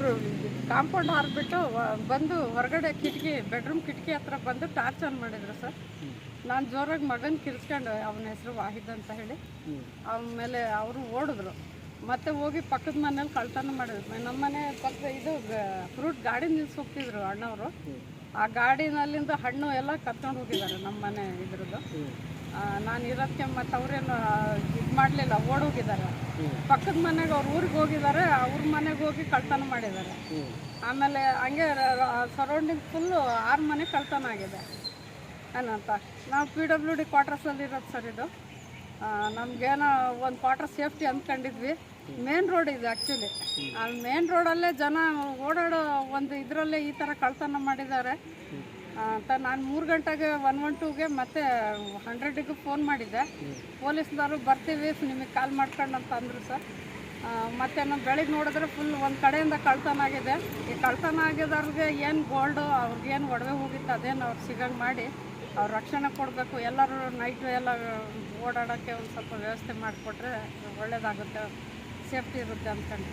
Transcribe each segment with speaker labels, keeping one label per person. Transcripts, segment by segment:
Speaker 1: ಅವರು ಕಾಂಪೌಂಡ್ ಹಾರಿಬಿಟ್ಟು ಬಂದು ಹೊರಗಡೆ ಬೆಡ್ರೂಮ್ ಕಿಟಕಿ ಹತ್ರ ಬಂದು ಟಾರ್ಚ್ ಆನ್ ಮಾಡಿದ್ರು ಸರ್. ನಾನು ಜೋರಾಗಿ ಮಗನ ಕಿರ್ಸ್ಕೊಂಡು ಅವನ ಹೆಸರು ವಾಹಿದ್ ಅಂತ ಹೇಳಿ ಆಮೇಲೆ ಅವರು ಓಡಿದ್ರು. ಮತ್ತೆ ಹೋಗಿ ಪಕ್ಕದ ಮನೇಲಿ ಕಳ್ತನ ಮಾಡಿದ್ರು. ನಮ್ಮ ಮನೆ ಪಕ್ಕ ಇದು ಫ್ರೂಟ್ ಗಾಡಿ ನಿಲ್ಸಿ ಹೋಗ್ತಿದ್ರು ಅಣ್ಣವರು. ಆ ಗಾಡಿನಲ್ಲಿಂದ ಹಣ್ಣು ಎಲ್ಲ ಕತ್ಕೊಂಡು ಹೋಗಿದ್ದಾರೆ ನಮ್ಮ ಮನೆ ಇದ್ರದ್ದು. ನಾನು ಇರೋದಕ್ಕೆ ಮತ್ತು ಅವರೇನು ಇದು ಮಾಡಲಿಲ್ಲ, ಓಡೋಗಿದ್ದಾರೆ. ಪಕ್ಕದ ಮನೆಗೆ ಅವ್ರ ಊರಿಗೆ ಹೋಗಿದ್ದಾರೆ, ಅವ್ರ ಮನೆಗೆ ಹೋಗಿ ಕಳ್ತನ ಮಾಡಿದ್ದಾರೆ. ಆಮೇಲೆ ಹಂಗೆ ಸರೌಂಡಿಂಗ್ ಫುಲ್ಲು 6 ಮನೆ ಕಳ್ತನ ಆಗಿದೆ ಏನಂತ. ನಾವು PWD ಕ್ವಾರ್ಟರ್ಸಲ್ಲಿ ಇರೋದು ಸರ್. ಇದು ನಮಗೇನೋ ಒಂದು ಕ್ವಾರ್ಟರ್ ಸೇಫ್ಟಿ ಅಂದ್ಕೊಂಡಿದ್ವಿ. ಮೇನ್ ರೋಡ್ ಇದೆ ಆ್ಯಕ್ಚುಲಿ. ಆ ಮೇನ್ ರೋಡಲ್ಲೇ ಜನ ಓಡಾಡೋ ಒಂದು ಇದರಲ್ಲೇ ಈ ಥರ ಕಳ್ತನ ಮಾಡಿದ್ದಾರೆ ಅಂತ ನಾನು 3 ಗಂಟೆಗೆ 112ಗೆ ಮತ್ತು 100ಗೆ ಫೋನ್ ಮಾಡಿದ್ದೆ. ಪೊಲೀಸ್ನವರು ಬರ್ತೀವಿ ನಿಮಗೆ ಕಾಲ್ ಮಾಡ್ಕೊಂಡು ಅಂತ ಅಂದರು ಸರ್. ಮತ್ತು ನಾವು ಬೆಳಿಗ್ಗೆ ನೋಡಿದ್ರೆ ಫುಲ್ ಒಂದು ಕಡೆಯಿಂದ ಕಳ್ತನ ಆಗಿದೆ. ಈ ಕಳ್ತನ ಆಗಿದವ್ರಿಗೆ ಏನು ಗೋಲ್ಡು ಅವ್ರಿಗೇನು ಒಡವೆ ಹೋಗಿತ್ತು ಅದೇನು ಅವ್ರು ಸಿಗಂಗೆ ಮಾಡಿ ಅವ್ರು ರಕ್ಷಣೆ ಕೊಡಬೇಕು. ಎಲ್ಲರೂ ನೈಟು ಎಲ್ಲ ಓಡಾಡೋಕ್ಕೆ ಒಂದು ಸ್ವಲ್ಪ ವ್ಯವಸ್ಥೆ ಮಾಡಿಕೊಟ್ರೆ ಒಳ್ಳೆಯದಾಗುತ್ತೆ, ಸೇಫ್ಟಿ ಇರುತ್ತೆ ಅಂದ್ಕೊಂಡು.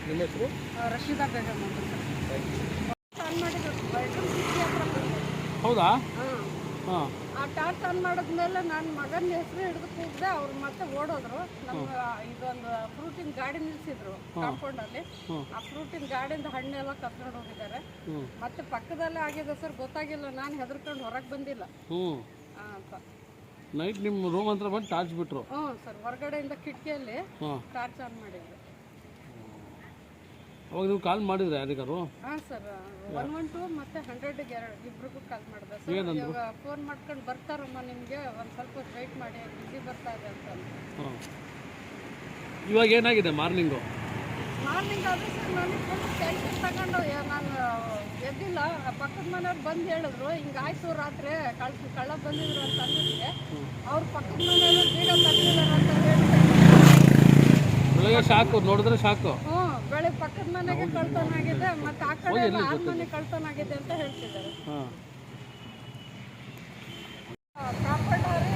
Speaker 2: ನಿಮ್ಮ ಹೆಸರು?
Speaker 1: ರಶೀದಾ ಬೇಗಮ್ ಅಂತ ಸರ್. ಆನ್ ಮಾಡಿದ್ರು ಬೆಡ್ರೂಮ್ ಕಿಟಕಿ ಹತ್ರ ಬಂದು.
Speaker 2: ಹೌದಾ?
Speaker 1: ಹಾಂ. ಆ ಟಾರ್ಚ್ ಆನ್ ಮಾಡಿದ್ಮೇಲೆ ನನ್ನ ಮಗನ ಹೆಸರು ಹಿಡಿದು ಕೂಗಿದೆ. ಅವ್ರು ಮತ್ತೆ ಓಡೋದ್ರು. ನಮ್ಮ ಇದೊಂದು ಫ್ರೂಟಿನ ಗಾಡಿ ನಿಲ್ಲಿಸಿದ್ರು ಕಾಂಪೌಂಡಲ್ಲಿ. ಆ ಫ್ರೂಟಿನ ಗಾಡಿಯಿಂದ ಹಣ್ಣೆಲ್ಲ ಕತ್ಕೊಂಡು ಹೋಗಿದ್ದಾರೆ. ಮತ್ತೆ ಪಕ್ಕದಲ್ಲೇ ಆಗಿದೆ ಸರ್, ಗೊತ್ತಾಗಿಲ್ಲ. ನಾನು ಹೆದರ್ಕೊಂಡು ಹೊರಗೆ ಬಂದಿಲ್ಲ ಅಂತ.
Speaker 2: ನೈಟ್ ನಿಮ್ಮ ರೂಮ್ ಹತ್ರ ಬಂದು ಟಾರ್ಚ್ ಬಿಟ್ರು?
Speaker 1: ಹ್ಞೂ ಸರ್, ಹೊರಗಡೆಯಿಂದ ಕಿಟಕಿಯಲ್ಲಿ ಟಾರ್ಚ್ ಆನ್ ಮಾಡಿದ್ರು.
Speaker 2: ಅವಾಗ ನೀವು ಕಾಲ್ ಮಾಡಿದ್ರೆ ಯಾರಿಗಾರು?
Speaker 1: ಹಾಂ ಸರ್, 112 ಮತ್ತು 100ಗೆ ಇಬ್ರಿಗೂ ಕಾಲ್ ಮಾಡಿದೆ ಸರ್. ಇವಾಗ ಫೋನ್ ಮಾಡ್ಕೊಂಡು ಬರ್ತಾರಮ್ಮ, ನಿಮಗೆ ಒಂದು ಸ್ವಲ್ಪ ವೆಯ್ಟ್ ಮಾಡಿ, ಬಿಸಿ ಬರ್ತಾ ಇದೆ ಅಂತ.
Speaker 2: ಇವಾಗ ಏನಾಗಿದೆ ಮಾರ್ನಿಂಗ್
Speaker 1: ಆದರೆ ಸರ್ ನನಗೆ ಫುಲ್ ಟೆನ್ಷನ್ ತಗೊಂಡು ನಾನು ಎದ್ದಿಲ್ಲ. ಪಕ್ಕದ ಮನೆಯವ್ರು ಬಂದು ಹೇಳಿದ್ರು ಹಿಂಗಾಯ್ತು ರಾತ್ರಿ ಕಳ್ಳ ಬಂದಿದ್ರು ಅಂತ ಅಂದಿದ್ದೆ. ಅವ್ರು ಪಕ್ಕದ ಮನೆಯವರು ಬೀಗ ತಗ್ಗಿದ್ದಾರೆ ಅಂತ ಹೇಳ್ತಾರೆ.
Speaker 2: ಬೆಳಗ್ಗೆ ಶಾಕು ನೋಡಿದ್ರೆ ಶಾಕು.
Speaker 1: ಬೆಳಗ್ಗೆ ಪಕ್ಕದ ಮನೆಗೆ ಕಳ್ತನ ಆಗಿದೆ, ಮತ್ತೆ ಆ ಕಡೆ 6 ಮನೆ ಕಳ್ತನ ಆಗಿದೆ ಅಂತ ಹೇಳ್ತಿದ್ದಾರೆ. ಕಾಂಪೌಂಡ್ ಹಾರಿ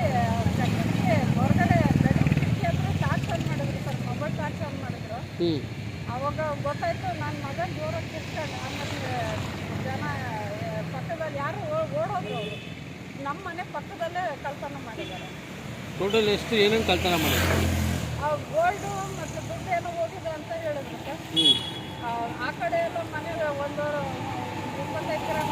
Speaker 1: ಕಿಟಕಿ ಹೊರಗಡೆ ಬೆಡ್ರೂಮ್ ಕಿಟಕಿ ಹತ್ರ ಟಾರ್ಚ್ ಆನ್ ಮಾಡಿದ್ರು ಸರ್, ಮೊಬೈಲ್ ಟಾರ್ಚ್ ಆನ್ ಮಾಡಿದ್ರು. ಅವಾಗ ಗೊತ್ತಾಯ್ತು. ನನ್ನ ಮಗನ ಜೋರಾಗಿ ಕಿರ್ಸ್ಕೊಂಡು ಆಮೇಲೆ ಜನ ಪಕ್ಕದಲ್ಲಿ ಯಾರು ಓಡೋದ್ರು. ಅವರು ನಮ್ಮ ಮನೆ ಪಕ್ಕದಲ್ಲೇ ಕಳ್ತನ ಮಾಡಿದ್ದಾರೆ.
Speaker 2: ಟೋಟಲ್ ಎಷ್ಟು ಏನೇನು ಕಳ್ತನ ಮಾಡಿದ್ರು?
Speaker 1: ಗೋಲ್ಡು ಮತ್ತು ದುಡ್ಡು ಏನೋ ಹೋಗಿದೆ ಅಂತ ಹೇಳಿದ್ರು ಸರ್. ಆ ಕಡೆ ಎಲ್ಲ ಮನೆಗೆ ಒಂದು 25 ಗ್ರಾಮ್